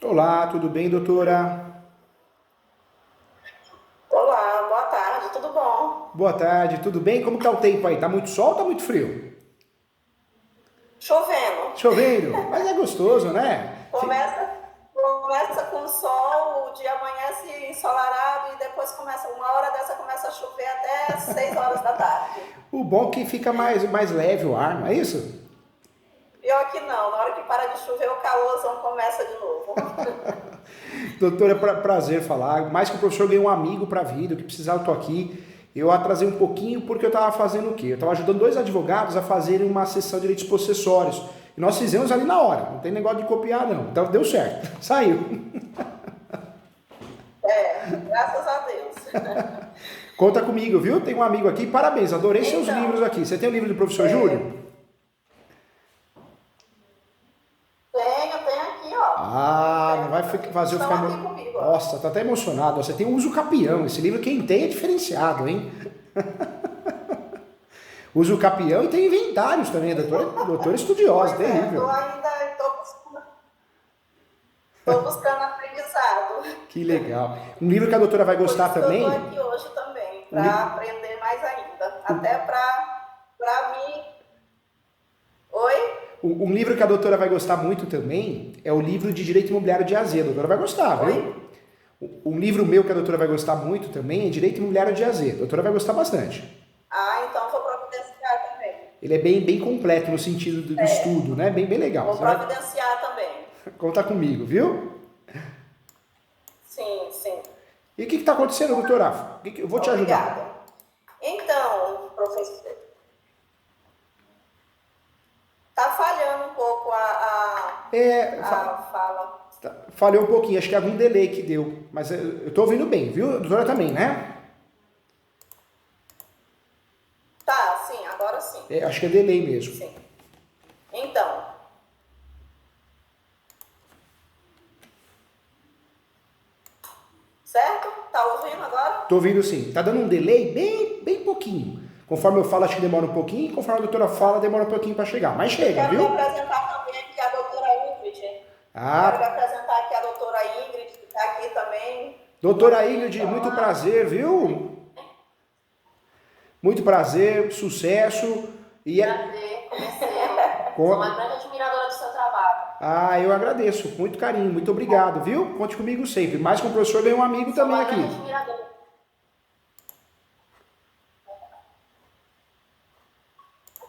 Olá, tudo bem, doutora? Olá, boa tarde, tudo bom? Boa tarde, tudo bem? Como tá o tempo aí? Tá muito sol ou tá muito frio? Chovendo. Chovendo, mas é gostoso, né? Começa com sol, o dia amanhece ensolarado e depois começa, uma hora dessa começa a chover até 6 horas da tarde. O bom é que fica mais leve o ar, não é isso? Pior que não, na hora que para de chover o calorzão começa de novo. Doutora, prazer falar. Mais que o professor ganhou um amigo para a vida, o que precisar eu tô aqui. Eu atrasei um pouquinho porque eu estava fazendo o quê? Eu estava ajudando dois advogados a fazerem uma sessão de direitos possessórios. E nós fizemos ali na hora, não tem negócio de copiar não. Então deu certo, saiu. É, graças a Deus. Conta comigo, viu? Tem um amigo aqui, parabéns, adorei seus livros Então, aqui. Você tem o livro do professor Júlio? tenho aqui, ó. Ah, não vai fazer eu Estão ficar. aqui comigo, ó. Nossa, tá até emocionado. Você tem o Uso Capião. Esse livro quem tem é diferenciado, hein? Uso Capião e tem inventários também, doutor estudiosa, Pois é, terrível. tô buscando aprendizado. Que legal. Um livro que a doutora vai Por gostar isso que eu estou também, aqui hoje também, um, para li- aprender mais ainda. Até para mim. Oi? um livro que a doutora vai gostar muito também é o livro de Direito Imobiliário de AZ. A doutora vai gostar, viu? Oi? Um livro meu que a doutora vai gostar muito também é Direito Imobiliário de AZ. A doutora vai gostar bastante. Ah, então vou providenciar também. Ele é bem completo no sentido do estudo, né? Bem legal. Vou Você vai providenciar também. contar comigo, viu? Sim, sim. E o que está acontecendo, doutora? Eu vou te ajudar. Obrigada. Então, professor, tá falhando um pouco É, a fala. falhou um pouquinho, acho que é algum delay que deu. Mas eu estou ouvindo bem, viu? A doutora também, né? Tá, sim, agora sim. É, acho que é delay mesmo. Sim. Então, certo? Tá ouvindo agora? Estou ouvindo sim. Tá dando um delay bem pouquinho. Conforme eu falo, acho que demora um pouquinho. Conforme a doutora fala, demora um pouquinho para chegar. Mas Eu chega, quero me viu? apresentar também aqui a doutora Ingrid. Quero me Ah, apresentar aqui a doutora Ingrid, que está aqui também. doutora Ingrid, muito prazer, viu? Muito prazer, sucesso. E é... Prazer, conhecê-lo. Sou uma grande admiradora do seu trabalho. Ah, eu agradeço. Muito carinho, muito obrigado, viu? Conte comigo sempre. Mais com o professor, ganhei um amigo Sou também uma aqui. grande admiradora.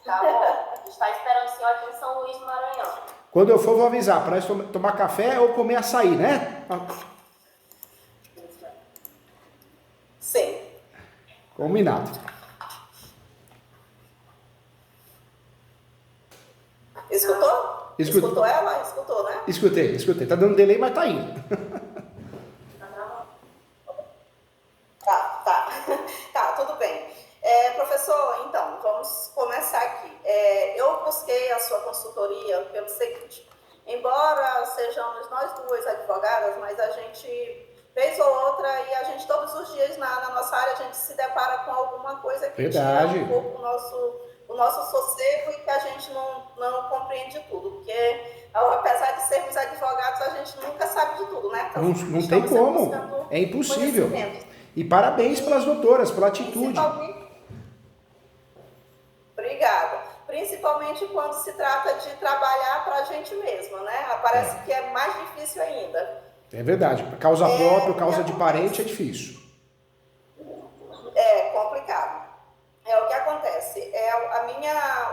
Tá bom? A gente está esperando o senhor aqui em São Luís do Maranhão. Quando eu for, vou avisar, para nós tomar café ou comer açaí, né? Sim. Combinado. Escutou? Escutou? Escutou ela? Escutou, né? Escutei. Tá dando delay, mas tá indo. Tá. Tá, tudo bem. Professor, então, vamos começar aqui. Eu busquei a sua consultoria pelo seguinte: embora sejamos nós duas advogadas, mas a gente, vez ou outra, e a gente todos os dias na nossa área, a gente se depara com alguma coisa que tira Verdade. um pouco o nosso sossego e que a gente não compreende tudo, porque apesar de sermos advogados, a gente nunca sabe de tudo, né? Não, Então, não tem estamos sempre como. buscando É impossível. conhecimento. E parabéns pelas E, doutoras, pela atitude. principalmente, obrigada. Principalmente quando se trata de trabalhar para a gente mesma, né? Parece que é mais difícil ainda. É verdade. Causa própria, O que causa de parente é acontece? difícil. É complicado. O que acontece.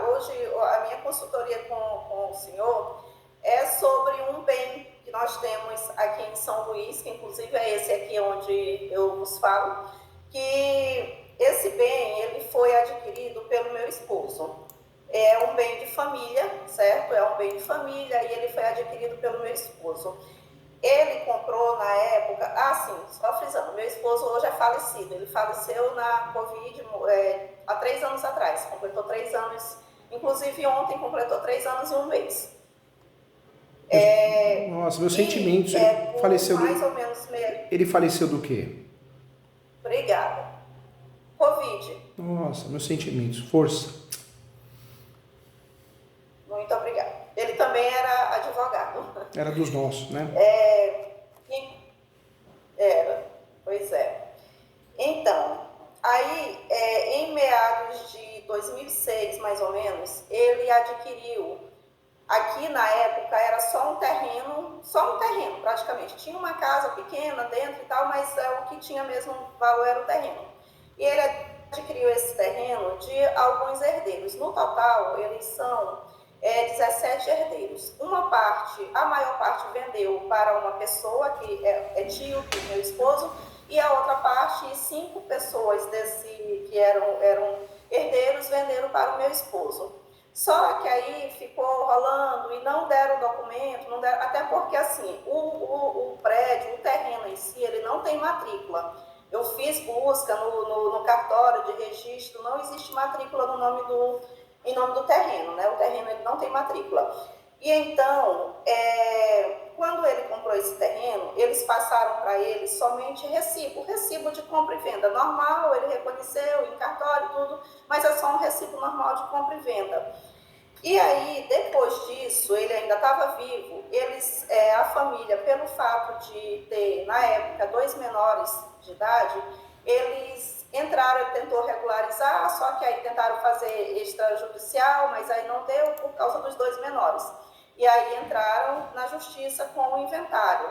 Hoje, a minha consultoria com o senhor é sobre um bem que nós temos aqui em São Luís, que inclusive é esse aqui onde eu vos falo, que esse bem ele foi adquirido pelo meu esposo. É um bem de família, certo? É um bem de família e ele foi adquirido pelo meu esposo. Ele comprou na época, sim, só frisando, meu esposo hoje é falecido, ele faleceu na Covid há 3 anos atrás, completou 3 anos, inclusive ontem completou 3 anos e um mês. Nossa, meus E sentimentos. Ele por faleceu mais do. ou menos meio. Ele faleceu do quê? Obrigada. Covid. Nossa, meus sentimentos. Força. Muito obrigada. Ele também era advogado. Era dos nossos, né? Era, pois é. Então, aí, em meados de 2006, mais ou menos, ele adquiriu, aqui na época era só um terreno praticamente. Tinha uma casa pequena dentro e tal, mas o que tinha mesmo valor era o terreno. E ele adquiriu esse terreno de alguns herdeiros. No total, eles são 17 herdeiros. Uma parte, a maior parte vendeu para uma pessoa que é tio do meu esposo, e a outra parte, 5 pessoas que eram herdeiros venderam para o meu esposo. Só que aí ficou rolando e não deram documento, não deram, até porque assim, o prédio, o terreno em si, ele não tem matrícula. Eu fiz busca no cartório de registro, não existe matrícula em nome do terreno, né? O terreno ele não tem matrícula. E então, quando ele comprou esse terreno, eles passaram para ele somente recibo de compra e venda normal, ele reconheceu em cartório e tudo, mas é só um recibo normal de compra e venda. E aí, depois disso, ele ainda estava vivo, a família, pelo fato de ter, na época, 2 menores de idade, eles entraram, ele tentou regularizar, só que aí tentaram fazer extrajudicial, mas aí não deu por causa dos 2 menores. E aí entraram na justiça com o inventário.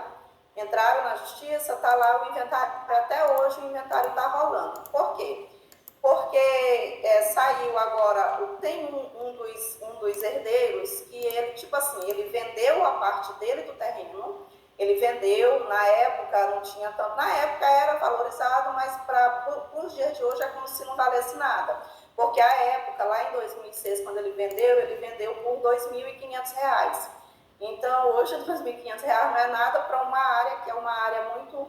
Entraram na justiça, está lá o inventário, até hoje o inventário está rolando. Por quê? Porque saiu agora, tem um dos herdeiros que ele, tipo assim, ele vendeu a parte dele do terreno, ele vendeu, na época não tinha tanto, na época era valorizado, mas para os dias de hoje é como se não valesse nada. Porque a época, lá em 2006, quando ele vendeu por R$ 2.500. Então, hoje R$ 2.500 não é nada para uma área que é uma área muito,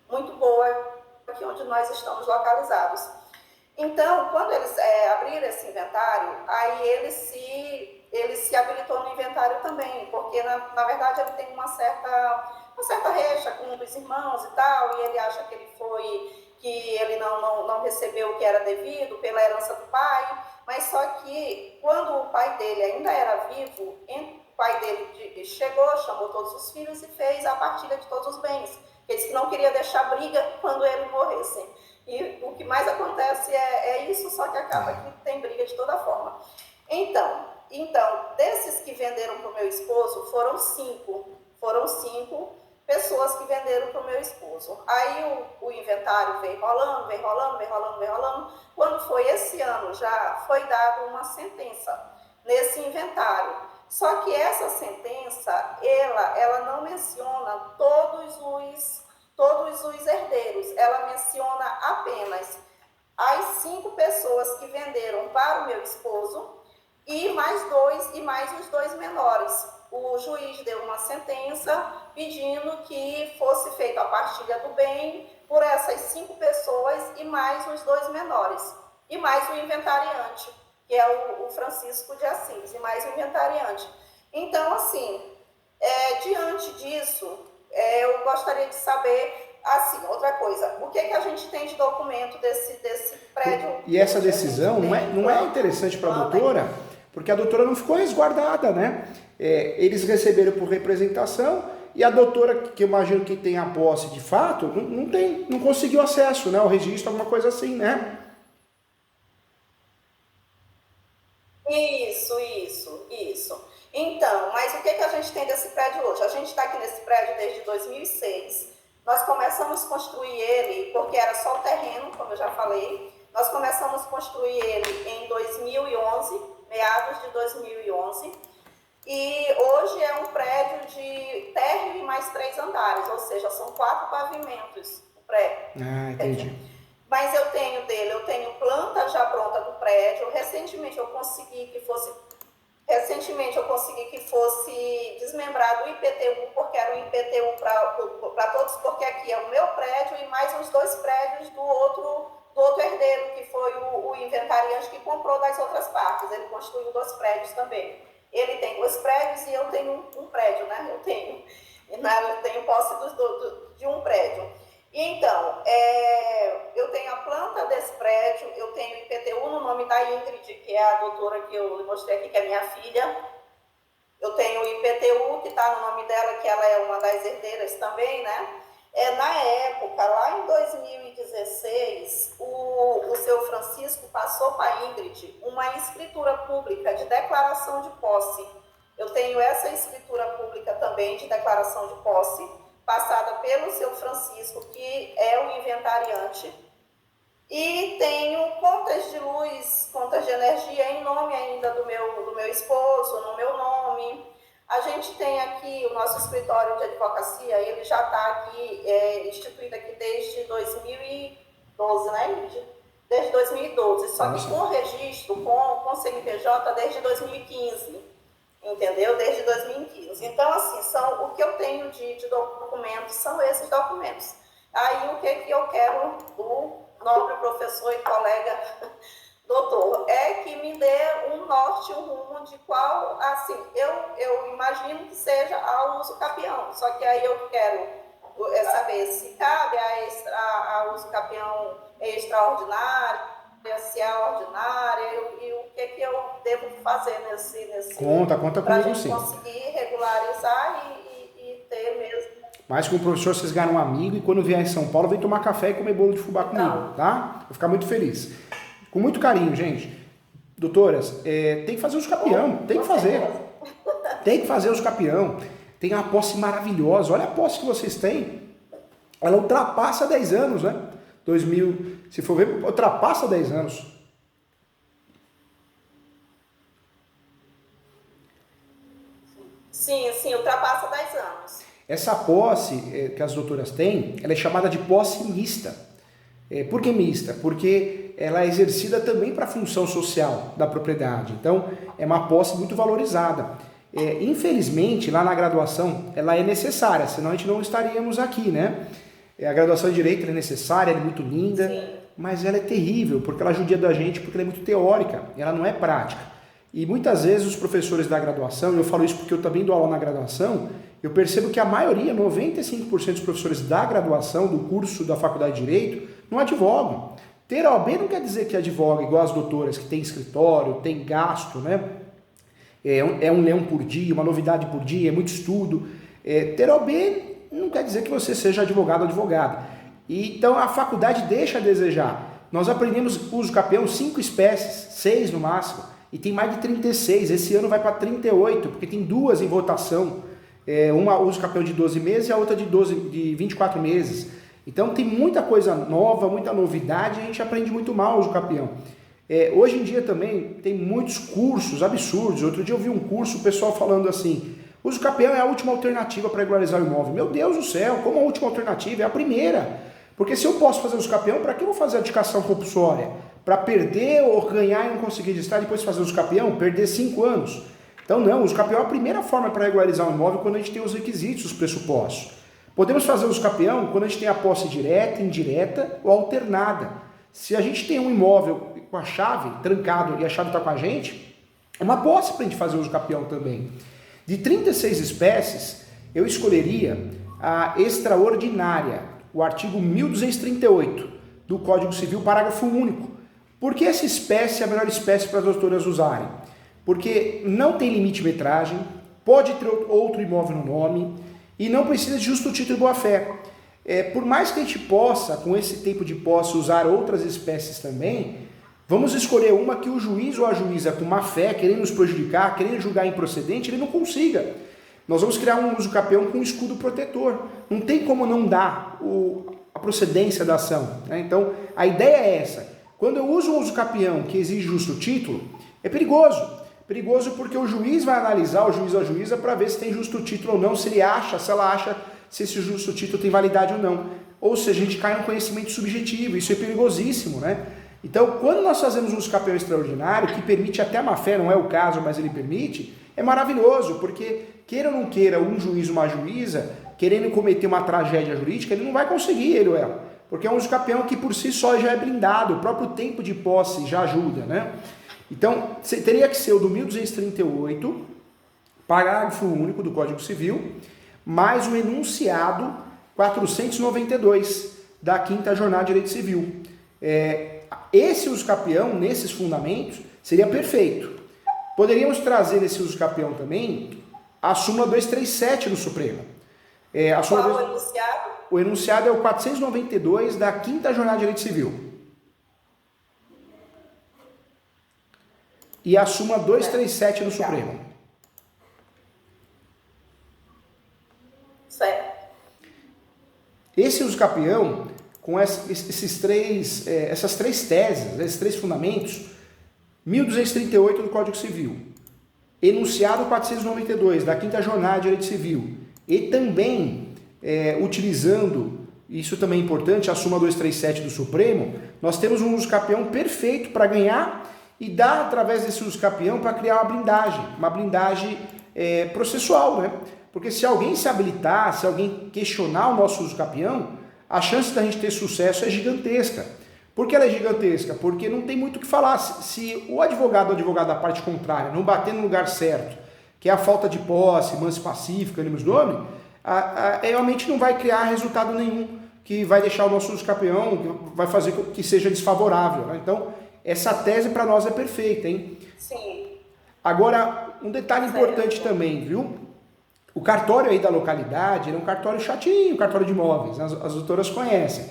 muito boa, aqui onde nós estamos localizados. Então, quando eles abriram esse inventário, aí ele se habilitou no inventário também, porque, na verdade, ele tem uma certa rixa com um dos irmãos e tal, e ele acha que ele não recebeu o que era devido pela herança do pai, mas só que, quando o pai dele ainda era vivo, o pai dele chegou, chamou todos os filhos e fez a partilha de todos os bens. Ele disse que não queria deixar briga quando ele morresse. E o que mais acontece é isso, só que acaba que tem briga de toda forma. Então, desses que venderam para o meu esposo, foram cinco pessoas que venderam para o meu esposo. Aí o inventário veio rolando. Quando foi esse ano, já foi dada uma sentença nesse inventário. Só que essa sentença, ela não menciona todos os herdeiros, ela menciona apenas as 5 pessoas que venderam para o meu esposo e mais os 2 menores. O juiz deu uma sentença pedindo que fosse feita a partilha do bem por essas 5 pessoas e mais os 2 menores. E mais o inventariante, que é o Francisco de Assis, e mais o inventariante. Então, assim, diante disso, eu gostaria de saber, assim, outra coisa, o que a gente tem de documento desse prédio? E essa decisão não é interessante para a doutora, porque a doutora não ficou resguardada, né? Eles receberam por representação e a doutora, que eu imagino que tem a posse de fato, não conseguiu acesso, né, ao registro, alguma coisa assim, né? Isso. Então, mas o que a gente tem desse prédio hoje? A gente está aqui nesse prédio desde 2006. Nós começamos a construir ele, porque era só o terreno, como eu já falei. Nós começamos a construir ele em 2011, meados de 2011. E hoje é um prédio de térreo e mais 3 andares, ou seja, são 4 pavimentos o prédio. Ah, entendi. Mas eu tenho planta já pronta do prédio. Recentemente eu consegui que fosse desmembrado o IPTU, porque era um IPTU para todos, porque aqui é o meu prédio e mais os 2 prédios do outro herdeiro, que foi o inventariante que comprou das outras partes. Ele construiu 2 prédios também. Ele tem 2 prédios e eu tenho um prédio, né? Eu tenho posse de um prédio. Então, eu tenho a planta desse prédio, eu tenho IPTU no nome da Ingrid, que é a doutora que eu mostrei aqui, que é minha filha. Eu tenho o IPTU, que está no nome dela, que ela é uma das herdeiras também, né? Na época, lá em 2016, o seu Francisco passou para a Ingrid uma escritura pública de declaração de posse. Eu tenho essa escritura pública também de declaração de posse, passada pelo seu Francisco, que é o inventariante. E tenho contas de luz, contas de energia em nome ainda do meu esposo, no meu nome. A gente tem aqui o nosso escritório de advocacia, ele já está aqui, instituído aqui desde 2012, né, Lídia? Desde 2012, só que com registro, com CNPJ desde 2015, entendeu? Desde 2015. Então, assim, o que eu tenho de documentos são esses documentos. Aí, o que eu quero do nobre professor e colega doutor, é que me dê um norte, um rumo de qual, assim, eu imagino que seja ao uso capião, só que aí eu quero saber se cabe a uso capião extraordinário, se é ordinária, e o que eu devo fazer nesse Conta comigo sim. Para conseguir regularizar e ter mesmo. Mas com o professor vocês ganham um amigo e quando vier em São Paulo vem tomar café e comer bolo de fubá comigo, tá? Vou ficar muito feliz. Com muito carinho, gente. Doutoras, tem que fazer os capião, tem que fazer. Tem que fazer os capião. Tem uma posse maravilhosa. Olha a posse que vocês têm. Ela ultrapassa 10 anos, né? 2000, se for ver, ultrapassa 10 anos. Sim, ultrapassa 10 anos. Essa posse que as doutoras têm, ela é chamada de posse mista. Por que mista? Porque ela é exercida também para a função social da propriedade. Então, é uma posse muito valorizada. Infelizmente, lá na graduação, ela é necessária, senão a gente não estaríamos aqui, né? A graduação de Direito é necessária, ela é muito linda, sim, mas ela é terrível, porque ela judia da gente, porque ela é muito teórica, ela não é prática. E muitas vezes os professores da graduação, e eu falo isso porque eu também dou aula na graduação, eu percebo que a maioria, 95% dos professores da graduação, do curso da Faculdade de Direito, não advogam. Ter OAB não quer dizer que advoga igual as doutoras, que tem escritório, tem gasto, né? É um leão por dia, uma novidade por dia, é muito estudo. Ter OAB não quer dizer que você seja advogado ou advogada. E, então a faculdade deixa a desejar. Nós aprendemos uso capião 5 espécies, 6 no máximo, e tem mais de 36. Esse ano vai para 38, porque tem 2 em votação. Uma uso capião de 12 meses e a outra de 24 meses. Então tem muita coisa nova, muita novidade, e a gente aprende muito mal o uso capião. Hoje em dia também tem muitos cursos absurdos. Outro dia eu vi um curso, o pessoal falando assim: uso capião é a última alternativa para regularizar o imóvel. Meu Deus do céu, como a última alternativa? É a primeira. Porque se eu posso fazer uso capião, para que eu vou fazer a dedicação compulsória? Para perder ou ganhar e não conseguir registrar, depois fazer uso capião? Perder 5 anos. Então não, o uso capião é a primeira forma para regularizar um imóvel quando a gente tem os requisitos, os pressupostos. Podemos fazer uso capião quando a gente tem a posse direta, indireta ou alternada. Se a gente tem um imóvel com a chave trancado e a chave está com a gente, é uma posse para a gente fazer uso capião também. De 36 espécies, eu escolheria a extraordinária, o artigo 1238 do Código Civil, parágrafo único. Por que essa espécie é a melhor espécie para as doutoras usarem? Porque não tem limite de metragem, pode ter outro imóvel no nome e não precisa de justo título e boa-fé. Por mais que a gente possa, com esse tempo de posse, usar outras espécies também, vamos escolher uma que o juiz ou a juíza, com má fé, querendo nos prejudicar, querendo julgar improcedente, ele não consiga. Nós vamos criar um uso capião com um escudo protetor. Não tem como não dar a procedência da ação, né? Então, a ideia é essa. Quando eu uso um uso capião que exige justo título, é perigoso. Perigoso porque o juiz vai analisar, o juiz ou a juíza, para ver se tem justo título ou não, se ela acha se esse justo título tem validade ou não. Ou seja, a gente cai no conhecimento subjetivo, isso é perigosíssimo, né? Então, quando nós fazemos um uso capião extraordinário, que permite até a má-fé, não é o caso, mas ele permite, é maravilhoso, porque queira ou não queira, um juiz ou uma juíza, querendo cometer uma tragédia jurídica, ele não vai conseguir, ele ou ela. Porque é um uso capião que por si só já é blindado, o próprio tempo de posse já ajuda, né? Então, teria que ser o do 1238, parágrafo único do Código Civil, mais o enunciado 492 da 5ª Jornada de Direito Civil. Esse uso capião, nesses fundamentos, seria perfeito. Poderíamos trazer esse uso capião também A súmula 237 do Supremo. Qual o enunciado? O enunciado é o 492 da 5ª Jornada de Direito Civil. E a súmula 237 do Supremo. Certo. Esse uso capião, com essas três teses, esses três fundamentos, 1238 do Código Civil, enunciado 492 da 5ª Jornada de Direito Civil, e também utilizando, isso também é importante, a súmula 237 do Supremo, nós temos um uso capião perfeito para ganhar e dar, através desse uso capião, para criar uma blindagem processual, né? Porque se alguém se habilitar, se alguém questionar o nosso uso capião, a chance da gente ter sucesso é gigantesca. Por que ela é gigantesca? Porque não tem muito o que falar. Se o advogado da parte contrária não bater no lugar certo, que é a falta de posse, manse pacífica, animus nome, realmente não vai criar resultado nenhum que vai deixar o nosso uso capião, que vai fazer com que seja desfavorável, né? Então, essa tese para nós é perfeita, hein? Sim. Agora, um detalhe importante também, viu? O cartório aí da localidade é um cartório chatinho, cartório de imóveis, as doutoras conhecem.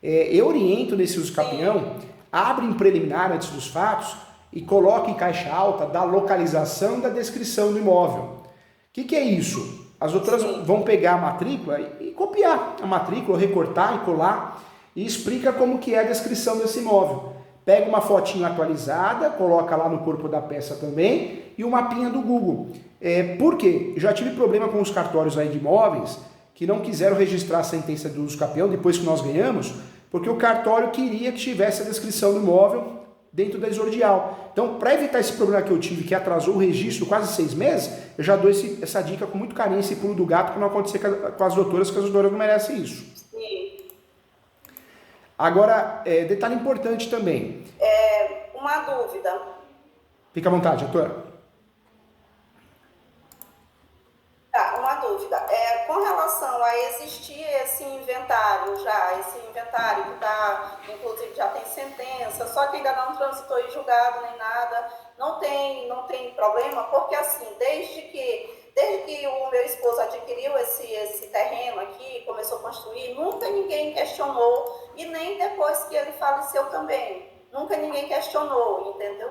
Eu oriento nesse uso capião, abre em preliminar antes dos fatos e coloca em caixa alta da localização e da descrição do imóvel. O que é isso? As doutoras vão pegar a matrícula e copiar a matrícula, recortar e colar e explica como que é a descrição desse imóvel. Pega uma fotinha atualizada, coloca lá no corpo da peça também e o mapinha do Google. Por quê? Já tive problema com os cartórios aí de imóveis que não quiseram registrar a sentença do uso capião depois que nós ganhamos, porque o cartório queria que tivesse a descrição do imóvel dentro da exordial. Então, para evitar esse problema que eu tive, que atrasou o registro quase 6 meses, eu já dou essa dica com muito carinho, esse pulo do gato, para não acontecer com as doutoras, que as doutoras não merecem isso. Sim. Agora, detalhe importante também. Uma dúvida. Fica à vontade, doutora. Uma dúvida. Com relação a existir esse inventário que está, inclusive já tem sentença, só que ainda não transitou em julgado nem nada, não tem problema, porque assim, desde que o meu esposo adquiriu esse terreno aqui, começou a construir, nunca ninguém questionou, e nem depois que ele faleceu também, nunca ninguém questionou, entendeu?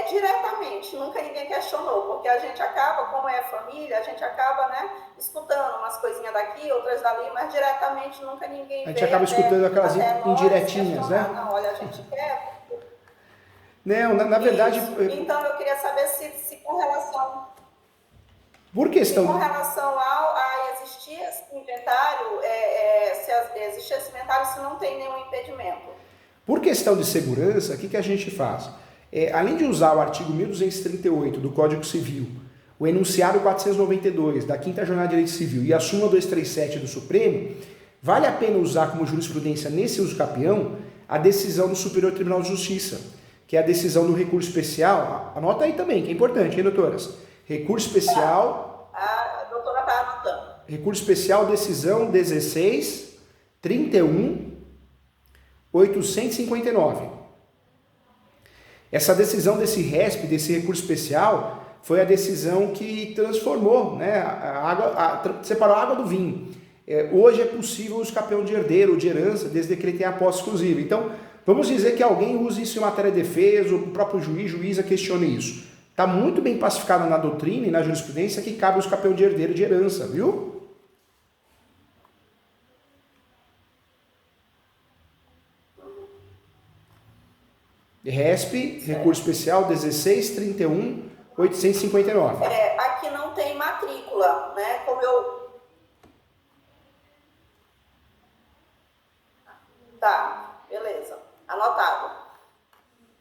Diretamente, nunca ninguém questionou, porque a gente acaba, como é família, a gente acaba, né, escutando umas coisinhas daqui, outras dali, mas diretamente nunca ninguém. A gente acaba escutando aquelas indiretinhas, né? Não, olha, a gente quer. Não, na verdade. Então eu queria saber se com relação. Por questão. Com relação a existir esse inventário, se existir esse inventário, se não tem nenhum impedimento. Por questão de segurança, o que a gente faz? Além de usar o artigo 1238 do Código Civil, o enunciado 492 da 5ª Jornada de Direito Civil e a súmula 237 do Supremo, vale a pena usar como jurisprudência nesse uso capião a decisão do Superior Tribunal de Justiça, que é a decisão do recurso especial. Anota aí também, que é importante, hein, doutoras? Recurso especial... A doutora está anotando. Recurso especial, decisão 16.31.859. Essa decisão desse RESP, desse recurso especial, foi a decisão que transformou, né, separou a água do vinho. Hoje é possível o uso capião de herdeiro ou de herança, desde que ele tenha a posse exclusiva. Então, vamos dizer que alguém use isso em matéria de defesa, ou o próprio juíza questione isso. Está muito bem pacificado na doutrina e na jurisprudência que cabe o uso capião de herdeiro de herança, viu? RESP, recurso especial 16.31.859. Aqui não tem matrícula, né? Como eu... Tá, beleza. Anotado.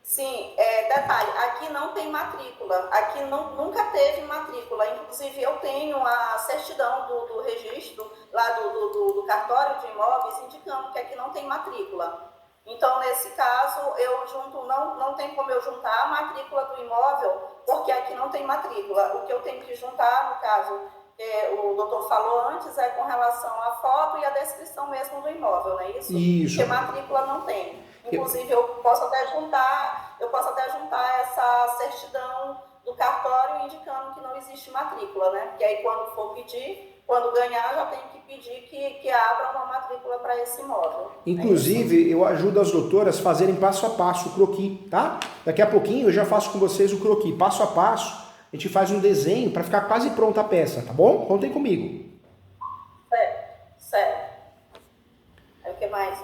Sim, detalhe, aqui não tem matrícula. Aqui nunca teve matrícula. Inclusive, eu tenho a certidão do registro lá do cartório de imóveis indicando que aqui não tem matrícula. Então, nesse caso, eu junto, não tem como eu juntar a matrícula do imóvel, porque aqui não tem matrícula. O que eu tenho que juntar, no caso, o doutor falou antes, é com relação à foto e à descrição mesmo do imóvel, não é isso? Isso. Porque matrícula não tem. Inclusive, eu posso até juntar essa certidão do cartório indicando que não existe matrícula, né? Porque aí quando for pedir, quando ganhar, já tem que pedir que abra uma matrícula para esse imóvel. Inclusive, eu ajudo as doutoras a fazerem passo a passo o croquis, tá? Daqui a pouquinho eu já faço com vocês o croquis. Passo a passo, a gente faz um desenho para ficar quase pronta a peça, tá bom? Contem comigo. Certo. Aí o que mais?